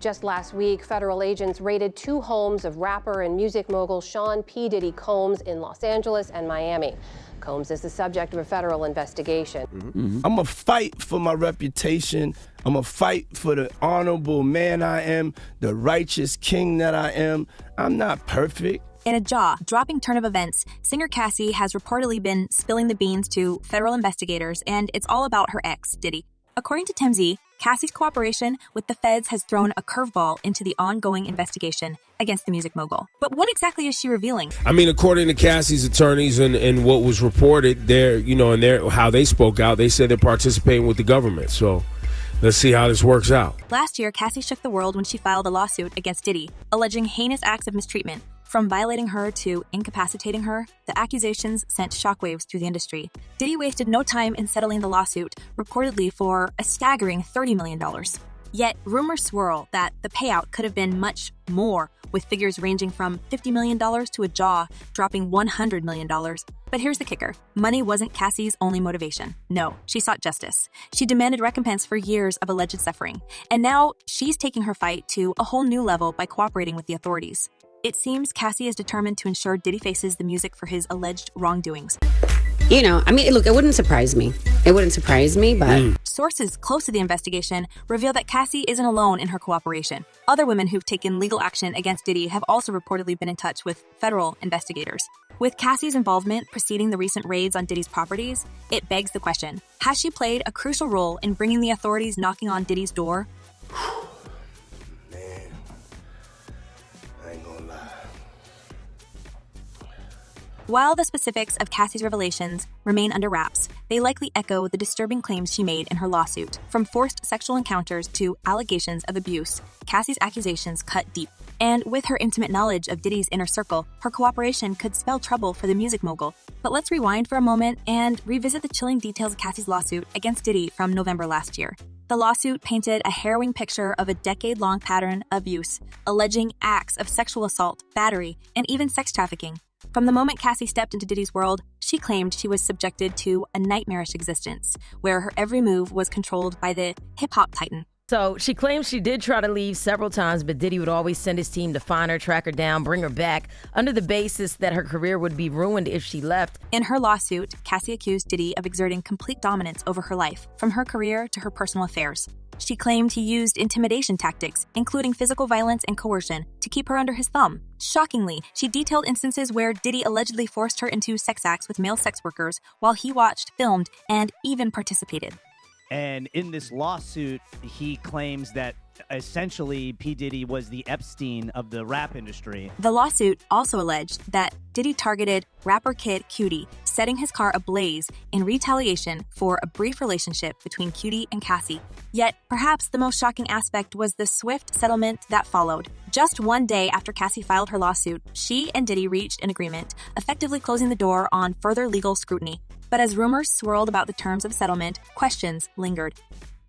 Just last week, federal agents raided 2 homes of rapper and music mogul Sean P. Diddy Combs in Los Angeles and Miami. Combs is the subject of a federal investigation. I'm going to fight for my reputation. I'm going to fight for the honorable man I am, the righteous king that I am. I'm not perfect. In a jaw-dropping turn of events, singer Cassie has reportedly been spilling the beans to federal investigators, and it's all about her ex, Diddy. According to TMZ, Cassie's cooperation with the feds has thrown a curveball into the ongoing investigation against the music mogul. But what exactly is she revealing? I mean, according to Cassie's attorneys and what was reported there, and how they spoke out, they said they're participating with the government. So let's see how this works out. Last year, Cassie shook the world when she filed a lawsuit against Diddy, alleging heinous acts of mistreatment. From violating her to incapacitating her, the accusations sent shockwaves through the industry. Diddy wasted no time in settling the lawsuit, reportedly for a staggering $30 million. Yet, rumors swirl that the payout could have been much more, with figures ranging from $50 million to a jaw-dropping $100 million. But here's the kicker. Money wasn't Cassie's only motivation. No, she sought justice. She demanded recompense for years of alleged suffering. And now, she's taking her fight to a whole new level by cooperating with the authorities. It seems Cassie is determined to ensure Diddy faces the music for his alleged wrongdoings. Look, it wouldn't surprise me. But Sources close to the investigation reveal that Cassie isn't alone in her cooperation. Other women who've taken legal action against Diddy have also reportedly been in touch with federal investigators. With Cassie's involvement preceding the recent raids on Diddy's properties, it begs the question, has she played a crucial role in bringing the authorities knocking on Diddy's door? While the specifics of Cassie's revelations remain under wraps, they likely echo the disturbing claims she made in her lawsuit. From forced sexual encounters to allegations of abuse, Cassie's accusations cut deep. And with her intimate knowledge of Diddy's inner circle, her cooperation could spell trouble for the music mogul. But let's rewind for a moment and revisit the chilling details of Cassie's lawsuit against Diddy from November last year. The lawsuit painted a harrowing picture of a decade-long pattern of abuse, alleging acts of sexual assault, battery, and even sex trafficking. From the moment Cassie stepped into Diddy's world, she claimed she was subjected to a nightmarish existence, where her every move was controlled by the hip-hop titan. So she claims she did try to leave several times, but Diddy would always send his team to find her, track her down, bring her back, under the basis that her career would be ruined if she left. In her lawsuit, Cassie accused Diddy of exerting complete dominance over her life, from her career to her personal affairs. She claimed he used intimidation tactics, including physical violence and coercion, to keep her under his thumb. Shockingly, she detailed instances where Diddy allegedly forced her into sex acts with male sex workers while he watched, filmed, and even participated. And in this lawsuit, he claims that essentially P. Diddy was the Epstein of the rap industry. The lawsuit also alleged that Diddy targeted rapper kid Cutie, setting his car ablaze in retaliation for a brief relationship between Cutie and Cassie. Yet, perhaps the most shocking aspect was the swift settlement that followed. Just one day after Cassie filed her lawsuit, she and Diddy reached an agreement, effectively closing the door on further legal scrutiny. But as rumors swirled about the terms of settlement, questions lingered.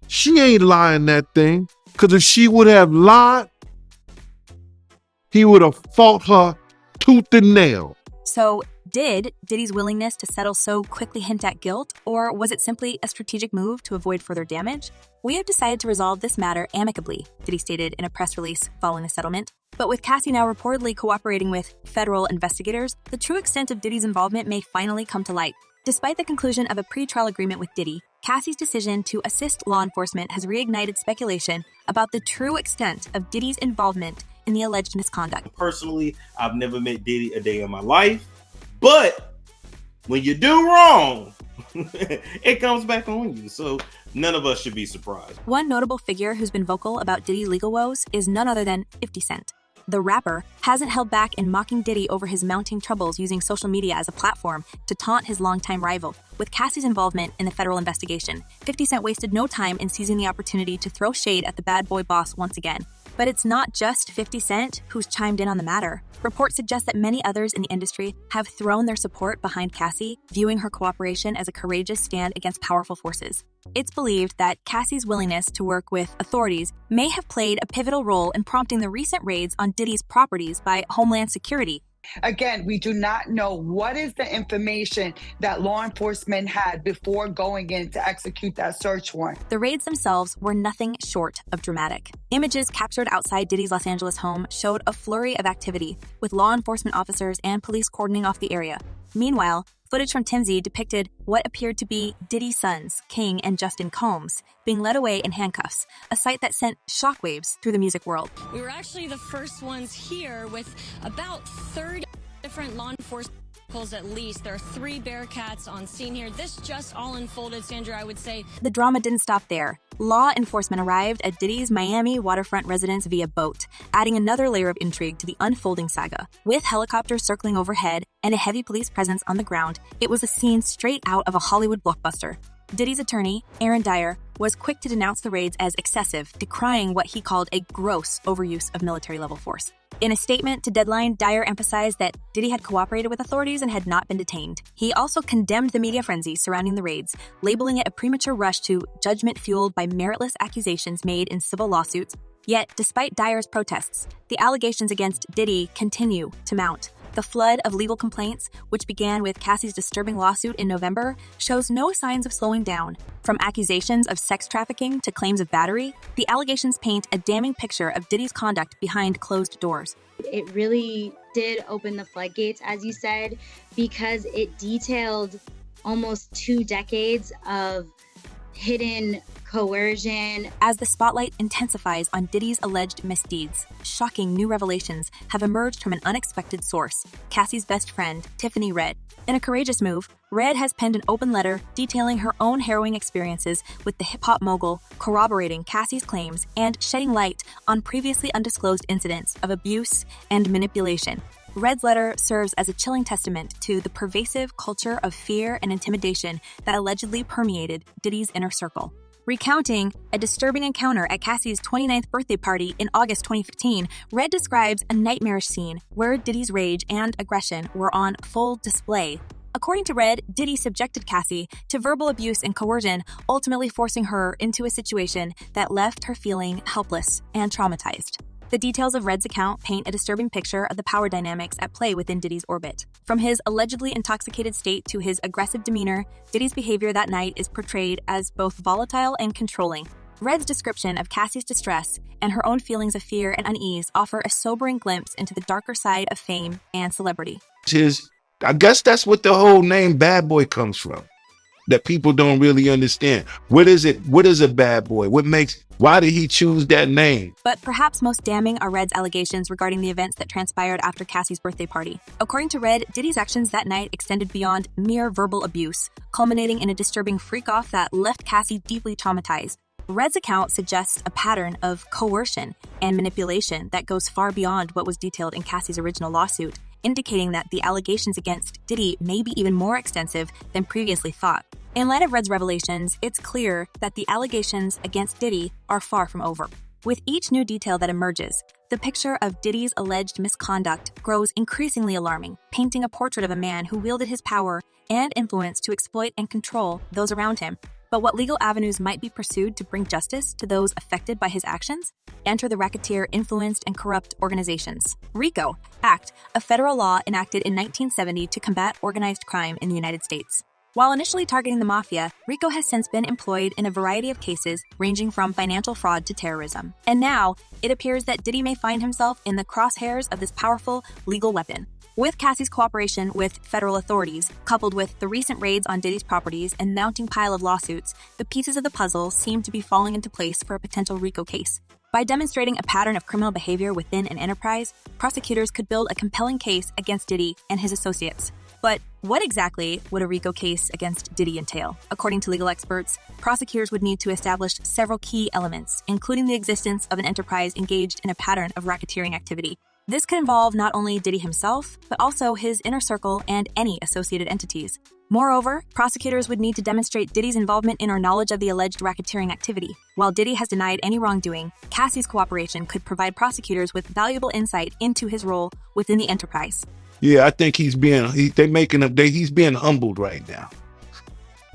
She ain't lying that thing, because if she would have lied, he would have fought her tooth and nail. So, did Diddy's willingness to settle so quickly hint at guilt, or was it simply a strategic move to avoid further damage? We have decided to resolve this matter amicably, Diddy stated in a press release following the settlement. But with Cassie now reportedly cooperating with federal investigators, the true extent of Diddy's involvement may finally come to light. Despite the conclusion of a pre-trial agreement with Diddy, Cassie's decision to assist law enforcement has reignited speculation about the true extent of Diddy's involvement in the alleged misconduct. Personally, I've never met Diddy a day in my life, but when you do wrong, it comes back on you. So none of us should be surprised. One notable figure who's been vocal about Diddy legal woes is none other than 50 Cent. The rapper hasn't held back in mocking Diddy over his mounting troubles using social media as a platform to taunt his longtime rival. With Cassie's involvement in the federal investigation, 50 Cent wasted no time in seizing the opportunity to throw shade at the bad boy boss once again. But it's not just 50 Cent who's chimed in on the matter. Reports suggest that many others in the industry have thrown their support behind Cassie, viewing her cooperation as a courageous stand against powerful forces. It's believed that Cassie's willingness to work with authorities may have played a pivotal role in prompting the recent raids on Diddy's properties by Homeland Security. Again, we do not know what is the information that law enforcement had before going in to execute that search warrant. The raids themselves were nothing short of dramatic. Images captured outside Diddy's Los Angeles home showed a flurry of activity, with law enforcement officers and police cordoning off the area. Meanwhile, footage from TMZ depicted what appeared to be Diddy's sons, King and Justin Combs, being led away in handcuffs, a sight that sent shockwaves through the music world. We were actually the first ones here with about 30 different law enforcement vehicles at least. There are 3 Bearcats on scene here. This just all unfolded, Sandra, I would say. The drama didn't stop there. Law enforcement arrived at Diddy's Miami waterfront residence via boat, adding another layer of intrigue to the unfolding saga. With helicopters circling overhead and a heavy police presence on the ground, it was a scene straight out of a Hollywood blockbuster. Diddy's attorney, Aaron Dyer, was quick to denounce the raids as excessive, decrying what he called a gross overuse of military-level force. In a statement to Deadline, Dyer emphasized that Diddy had cooperated with authorities and had not been detained. He also condemned the media frenzy surrounding the raids, labeling it a premature rush to judgment fueled by meritless accusations made in civil lawsuits. Yet, despite Dyer's protests, the allegations against Diddy continue to mount. The flood of legal complaints, which began with Cassie's disturbing lawsuit in November, shows no signs of slowing down. From accusations of sex trafficking to claims of battery, the allegations paint a damning picture of Diddy's conduct behind closed doors. It really did open the floodgates, as you said, because it detailed almost 2 decades of hidden coercion. As the spotlight intensifies on Diddy's alleged misdeeds, shocking new revelations have emerged from an unexpected source, Cassie's best friend, Tiffany Red. In a courageous move, Red has penned an open letter detailing her own harrowing experiences with the hip-hop mogul, corroborating Cassie's claims and shedding light on previously undisclosed incidents of abuse and manipulation. Red's letter serves as a chilling testament to the pervasive culture of fear and intimidation that allegedly permeated Diddy's inner circle. Recounting a disturbing encounter at Cassie's 29th birthday party in August 2015, Red describes a nightmarish scene where Diddy's rage and aggression were on full display. According to Red, Diddy subjected Cassie to verbal abuse and coercion, ultimately forcing her into a situation that left her feeling helpless and traumatized. The details of Red's account paint a disturbing picture of the power dynamics at play within Diddy's orbit. From his allegedly intoxicated state to his aggressive demeanor, Diddy's behavior that night is portrayed as both volatile and controlling. Red's description of Cassie's distress and her own feelings of fear and unease offer a sobering glimpse into the darker side of fame and celebrity. I guess that's what the whole name bad boy comes from, that people don't really understand. What is it? What is a bad boy? Why did he choose that name? But perhaps most damning are Red's allegations regarding the events that transpired after Cassie's birthday party. According to Red, Diddy's actions that night extended beyond mere verbal abuse, culminating in a disturbing freak-off that left Cassie deeply traumatized. Red's account suggests a pattern of coercion and manipulation that goes far beyond what was detailed in Cassie's original lawsuit, indicating that the allegations against Diddy may be even more extensive than previously thought. In light of Red's revelations, it's clear that the allegations against Diddy are far from over. With each new detail that emerges, the picture of Diddy's alleged misconduct grows increasingly alarming, painting a portrait of a man who wielded his power and influence to exploit and control those around him. But what legal avenues might be pursued to bring justice to those affected by his actions? Enter the racketeer influenced and corrupt organizations. RICO Act, a federal law enacted in 1970 to combat organized crime in the United States. While initially targeting the mafia, RICO has since been employed in a variety of cases ranging from financial fraud to terrorism. And now, it appears that Diddy may find himself in the crosshairs of this powerful legal weapon. With Cassie's cooperation with federal authorities, coupled with the recent raids on Diddy's properties and mounting pile of lawsuits, the pieces of the puzzle seem to be falling into place for a potential RICO case. By demonstrating a pattern of criminal behavior within an enterprise, prosecutors could build a compelling case against Diddy and his associates. But what exactly would a RICO case against Diddy entail? According to legal experts, prosecutors would need to establish several key elements, including the existence of an enterprise engaged in a pattern of racketeering activity. This could involve not only Diddy himself, but also his inner circle and any associated entities. Moreover, prosecutors would need to demonstrate Diddy's involvement in or knowledge of the alleged racketeering activity. While Diddy has denied any wrongdoing, Cassie's cooperation could provide prosecutors with valuable insight into his role within the enterprise. Yeah, I think he's being humbled right now,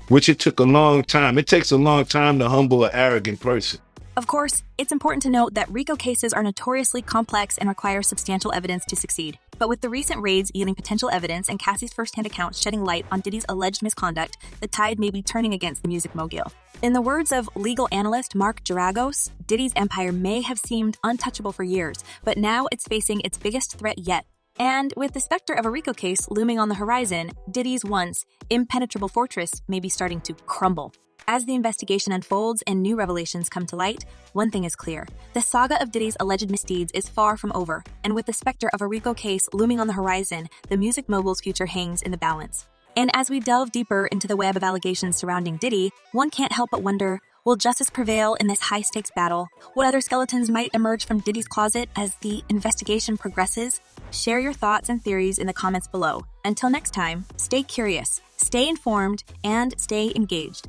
which it took a long time. It takes a long time to humble an arrogant person. Of course, it's important to note that RICO cases are notoriously complex and require substantial evidence to succeed. But with the recent raids yielding potential evidence and Cassie's firsthand account shedding light on Diddy's alleged misconduct, the tide may be turning against the music mogul. In the words of legal analyst Mark Geragos, Diddy's empire may have seemed untouchable for years, but now it's facing its biggest threat yet. And with the specter of a RICO case looming on the horizon, Diddy's once impenetrable fortress may be starting to crumble. As the investigation unfolds and new revelations come to light, one thing is clear. The saga of Diddy's alleged misdeeds is far from over, and with the specter of a RICO case looming on the horizon, the music mogul's future hangs in the balance. And as we delve deeper into the web of allegations surrounding Diddy, one can't help but wonder, will justice prevail in this high-stakes battle? What other skeletons might emerge from Diddy's closet as the investigation progresses? Share your thoughts and theories in the comments below. Until next time, stay curious, stay informed, and stay engaged.